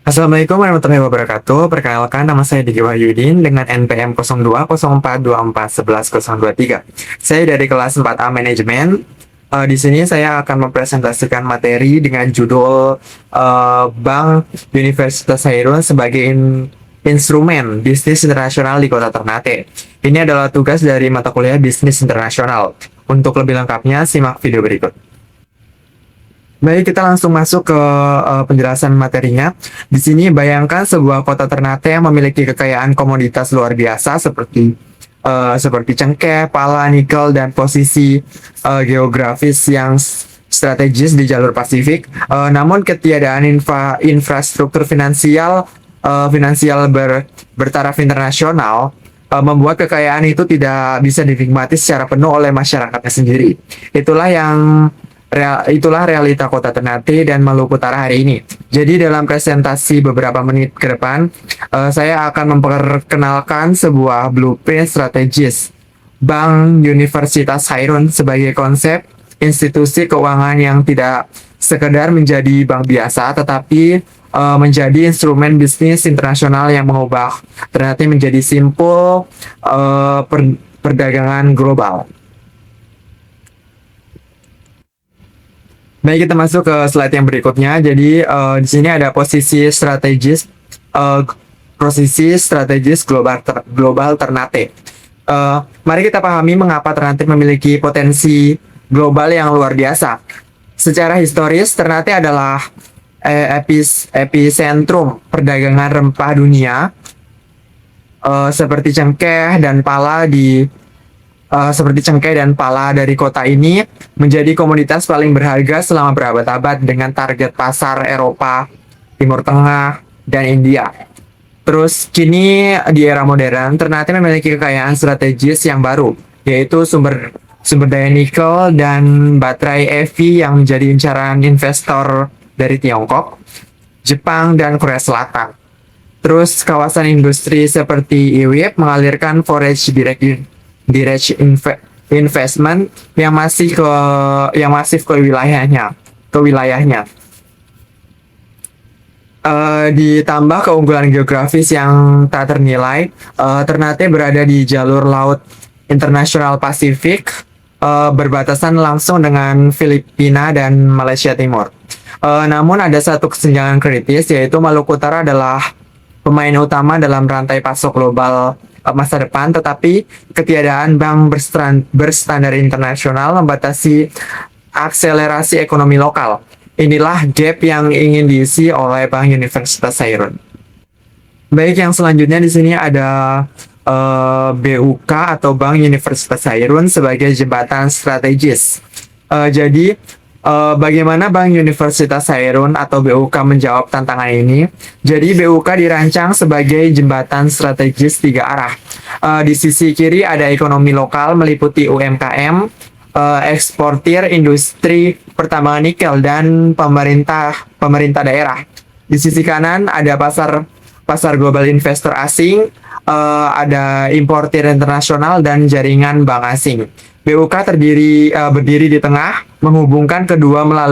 Assalamualaikum warahmatullahi wabarakatuh. Perkenalkan, nama saya Diki Wahyudin dengan NPM 0204241123. Saya dari kelas 4A Manajemen. Di sini saya akan mempresentasikan materi dengan judul Bank Universitas Hairun sebagai instrumen bisnis internasional di Kota Ternate. Ini adalah tugas dari mata kuliah bisnis internasional. Untuk lebih lengkapnya, simak video berikut. Baik, kita langsung masuk ke penjelasan materinya. Di sini bayangkan sebuah kota Ternate yang memiliki kekayaan komoditas luar biasa seperti cengkeh, pala, nikel, dan posisi geografis yang strategis di jalur Pasifik. Namun ketiadaan infrastruktur finansial bertaraf internasional membuat kekayaan itu tidak bisa dinikmati secara penuh oleh masyarakatnya sendiri. Itulah realita Kota Ternate dan Maluku Utara hari ini. Jadi dalam presentasi beberapa menit ke depan, saya akan memperkenalkan sebuah blueprint strategis Bank Universitas Hairun sebagai konsep institusi keuangan yang tidak sekedar menjadi bank biasa, tetapi menjadi instrumen bisnis internasional yang mengubah Ternate menjadi simpul perdagangan global. Baik, kita masuk ke slide yang berikutnya. Jadi di sini ada uh, posisi strategis global Ternate. Mari kita pahami mengapa Ternate memiliki potensi global yang luar biasa. Secara historis, Ternate adalah epicentrum perdagangan rempah dunia, seperti cengkeh dan pala dari kota ini menjadi komoditas paling berharga selama berabad-abad dengan target pasar Eropa, Timur Tengah, dan India. Terus kini di era modern, Ternate memiliki kekayaan strategis yang baru, yaitu sumber daya nikel dan baterai EV yang menjadi incaran investor dari Tiongkok, Jepang, dan Korea Selatan. Terus kawasan industri seperti IWIP mengalirkan forage direct investment yang masif ke wilayahnya. Ditambah keunggulan geografis yang tak ternilai, Ternate berada di jalur laut internasional Pasifik, berbatasan langsung dengan Filipina dan Malaysia Timur. Namun ada satu kesenjangan kritis, yaitu Maluku Utara adalah pemain utama dalam rantai pasok global masa depan, tetapi ketiadaan bank berstandar internasional membatasi akselerasi ekonomi lokal. Inilah gap yang ingin diisi oleh Bank Universitas Hairun. Baik, yang selanjutnya di sini ada BUK atau Bank Universitas Hairun sebagai jembatan strategis. Jadi bagaimana Bank Universitas Hairun atau BUK menjawab tantangan ini? Jadi BUK dirancang sebagai jembatan strategis tiga arah. Di sisi kiri ada ekonomi lokal meliputi UMKM, eksportir, industri pertambangan nikel, dan pemerintah daerah. Di sisi kanan ada pasar global investor asing, ada importir internasional, dan jaringan bank asing. BUK berdiri di tengah, menghubungkan keduanya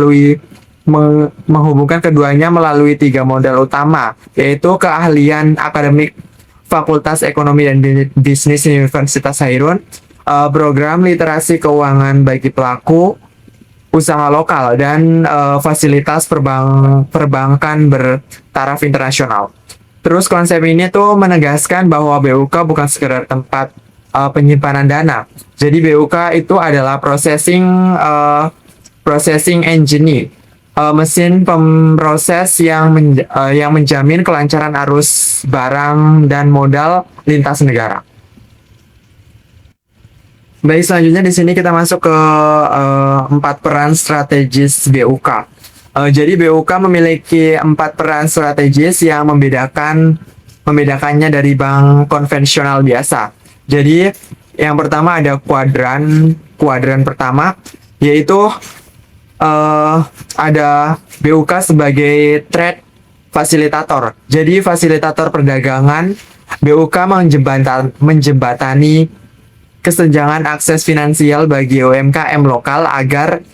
melalui tiga modal utama, yaitu keahlian akademik Fakultas Ekonomi dan Bisnis Universitas Hairun, program literasi keuangan bagi pelaku usaha lokal, dan fasilitas perbankan bertaraf internasional. Terus konsep ini tuh menegaskan bahwa BUK bukan sekedar tempat penyimpanan dana. Jadi BUK itu adalah processing engine, mesin pemroses yang menjamin kelancaran arus barang dan modal lintas negara. Baik, selanjutnya di sini kita masuk ke 4 peran strategis BUK. Jadi BUK memiliki 4 peran strategis yang membedakannya dari bank konvensional biasa. Jadi yang pertama ada kuadran pertama, yaitu ada BUK sebagai trade fasilitator. Jadi fasilitator perdagangan, BUK menjembatani kesenjangan akses finansial bagi UMKM lokal agar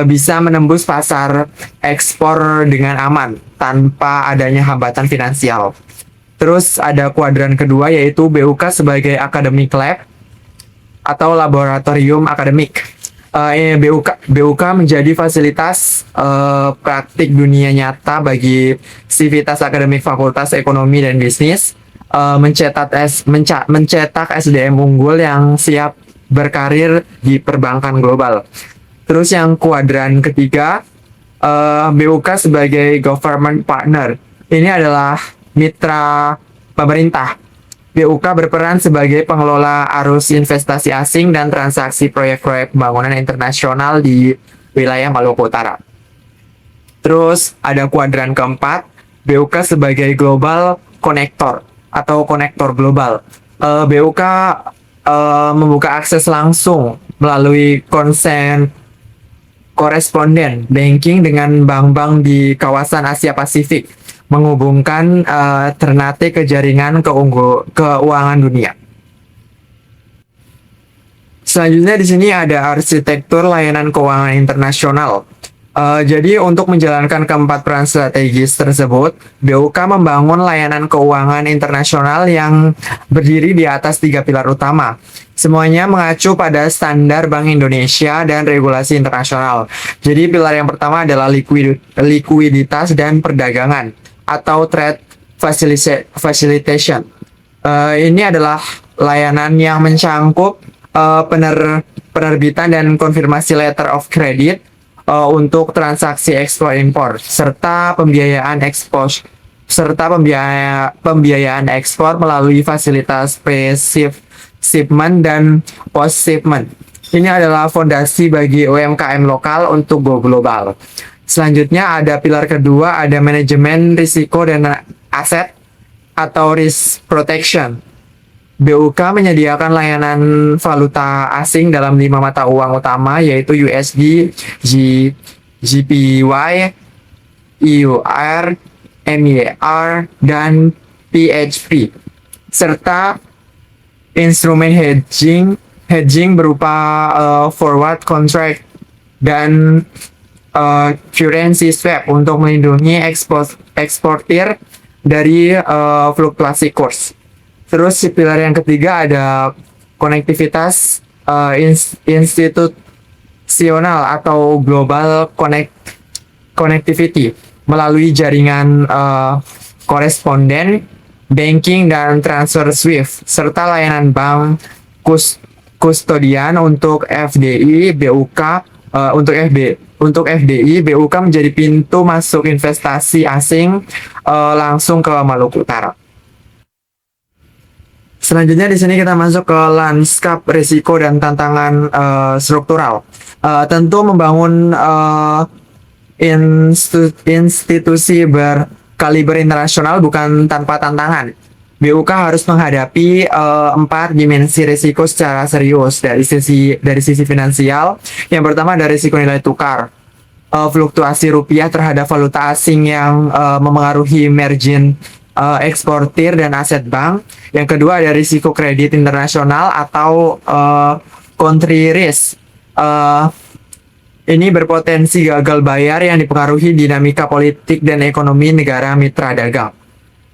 bisa menembus pasar ekspor dengan aman tanpa adanya hambatan finansial. Terus ada kuadran kedua yaitu BUK sebagai academic lab atau laboratorium akademik. BUK menjadi fasilitas praktik dunia nyata bagi sivitas akademik Fakultas Ekonomi dan Bisnis, mencetak SDM unggul yang siap berkarir di perbankan global. Terus yang kuadran ketiga, BUK sebagai government partner. Ini adalah mitra pemerintah. BUK berperan sebagai pengelola arus investasi asing dan transaksi proyek-proyek pembangunan internasional di wilayah Maluku Utara. Terus ada kuadran keempat, BUK sebagai global connector atau konektor global. BUK membuka akses langsung melalui koresponden banking dengan bank-bank di kawasan Asia Pasifik, menghubungkan Ternate ke jaringan keuangan dunia. Selanjutnya di sini ada arsitektur layanan keuangan internasional. Jadi untuk menjalankan keempat peran strategis tersebut, BUK membangun layanan keuangan internasional yang berdiri di atas 3 pilar utama. Semuanya mengacu pada standar Bank Indonesia dan regulasi internasional. Jadi pilar yang pertama adalah likuiditas dan perdagangan atau trade facilitation. Ini adalah layanan yang mencangkup penerbitan dan konfirmasi letter of credit untuk transaksi ekspor impor serta pembiayaan ekspor melalui fasilitas pre-shipment dan post-shipment. Ini adalah fondasi bagi UMKM lokal untuk go global. Selanjutnya ada pilar kedua, ada manajemen risiko dan aset atau risk protection. BUK menyediakan layanan valuta asing dalam 5 mata uang utama yaitu USD, JPY, EUR, MER, dan PHP, serta instrumen hedging berupa forward contract dan currency swap untuk melindungi eksportir dari fluktuasi kurs. Terus pilar yang ketiga ada konektivitas institusional atau global connectivity melalui jaringan koresponden, banking dan transfer SWIFT serta layanan bank kustodian untuk FDI, BUK untuk FDI, BUK menjadi pintu masuk investasi asing langsung ke Maluku Utara. Selanjutnya di sini kita masuk ke lanskap risiko dan tantangan struktural. Tentu membangun institusi berkaliber internasional bukan tanpa tantangan. BUK harus menghadapi 4 dimensi risiko secara serius dari sisi finansial. Yang pertama ada risiko nilai tukar, fluktuasi rupiah terhadap valuta asing yang memengaruhi margin eksportir dan aset bank. Yang kedua ada risiko kredit internasional atau country risk. Ini berpotensi gagal bayar yang dipengaruhi dinamika politik dan ekonomi negara mitra dagang.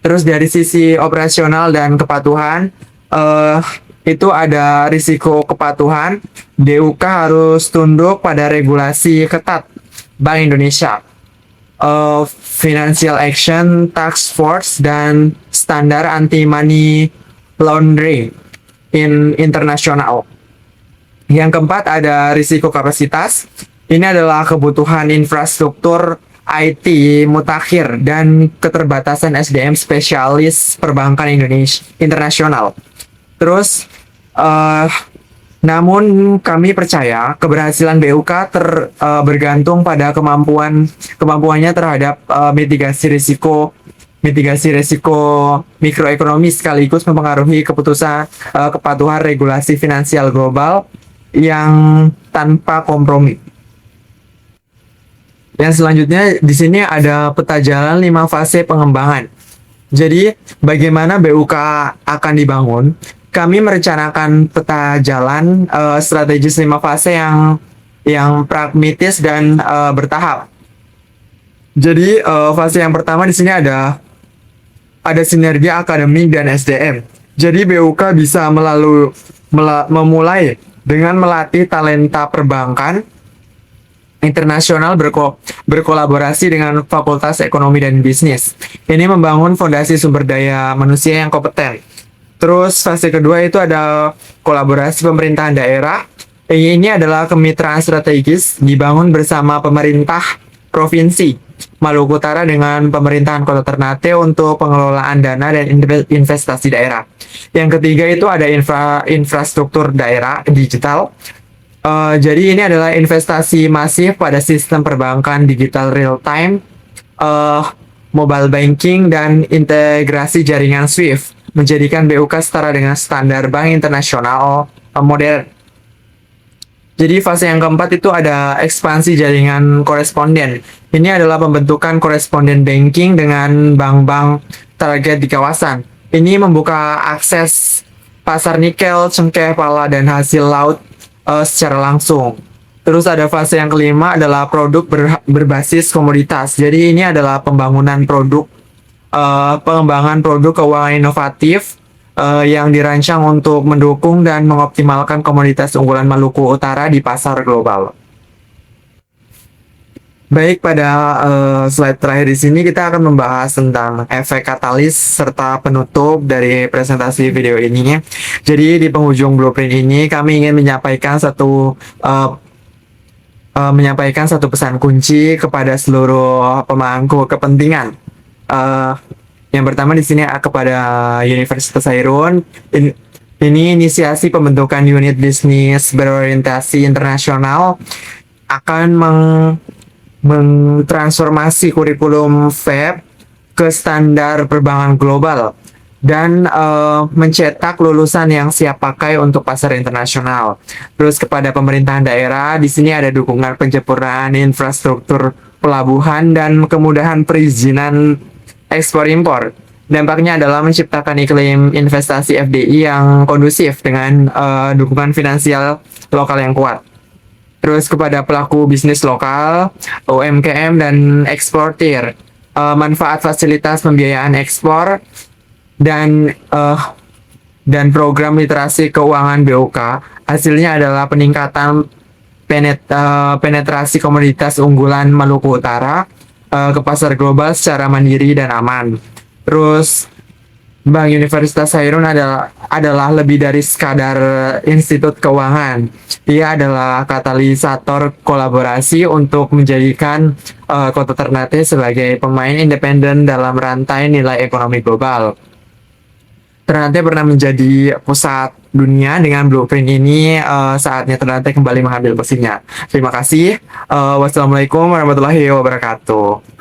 Terus dari sisi operasional dan kepatuhan, itu ada risiko kepatuhan. BUK harus tunduk pada regulasi ketat Bank Indonesia, Financial Action Task Force, dan standar anti-money laundering internasional. Yang keempat ada risiko kapasitas. Ini adalah kebutuhan infrastruktur IT mutakhir dan keterbatasan SDM spesialis perbankan Indonesia internasional. Terus, namun kami percaya keberhasilan BUK bergantung pada kemampuannya terhadap mitigasi risiko mikroekonomi sekaligus mempengaruhi kepatuhan regulasi finansial global yang tanpa kompromi. Yang selanjutnya di sini ada peta jalan 5 fase pengembangan. Jadi bagaimana BUK akan dibangun? Kami merencanakan peta jalan strategis 5 fase yang yang pragmatis dan bertahap. Jadi fase yang pertama di sini ada sinergi akademik dan SDM. Jadi BUK bisa memulai dengan melatih talenta perbankan internasional berkolaborasi dengan Fakultas Ekonomi dan Bisnis. Ini membangun fondasi sumber daya manusia yang kompeten. Terus fase kedua itu ada kolaborasi pemerintahan daerah. Ini adalah kemitraan strategis dibangun bersama pemerintah provinsi Maluku Utara dengan pemerintahan Kota Ternate untuk pengelolaan dana dan investasi daerah. Yang ketiga itu ada infrastruktur daerah digital. Jadi ini adalah investasi masif pada sistem perbankan digital real time, mobile banking, dan integrasi jaringan SWIFT, menjadikan BUK setara dengan standar bank internasional modern. Jadi fase yang keempat itu ada ekspansi jaringan koresponden. Ini adalah pembentukan koresponden banking dengan bank-bank target di kawasan. Ini membuka akses pasar nikel, cengkeh, pala, dan hasil laut secara langsung. Terus ada fase yang kelima adalah produk berbasis komoditas. Jadi ini adalah pengembangan produk keuangan inovatif yang dirancang untuk mendukung dan mengoptimalkan komoditas unggulan Maluku Utara di pasar global. Baik, pada slide terakhir di sini kita akan membahas tentang efek katalis serta penutup dari presentasi video ini. Jadi di penghujung blueprint ini kami ingin menyampaikan satu pesan kunci kepada seluruh pemangku kepentingan. Yang pertama di sini kepada Universitas Hairun. Ini inisiasi pembentukan unit bisnis berorientasi internasional akan mentransformasi kurikulum FEB ke standar perbankan global dan mencetak lulusan yang siap pakai untuk pasar internasional. Terus kepada pemerintahan daerah, di sini ada dukungan penyempurnaan infrastruktur pelabuhan dan kemudahan perizinan ekspor impor. Dampaknya adalah menciptakan iklim investasi FDI yang kondusif dengan dukungan finansial lokal yang kuat. Terus kepada pelaku bisnis lokal, UMKM dan eksportir, manfaat fasilitas pembiayaan ekspor dan program literasi keuangan BUK hasilnya adalah peningkatan penetrasi komoditas unggulan Maluku Utara ke pasar global secara mandiri dan aman. Terus Bank Universitas Hairun adalah lebih dari sekadar institut keuangan. Ia adalah katalisator kolaborasi untuk menjadikan Kota Ternate sebagai pemain independen dalam rantai nilai ekonomi global. Ternate pernah menjadi pusat dunia. Dengan blueprint ini saatnya Ternate kembali mengambil posisinya. Terima kasih. Wassalamualaikum warahmatullahi wabarakatuh.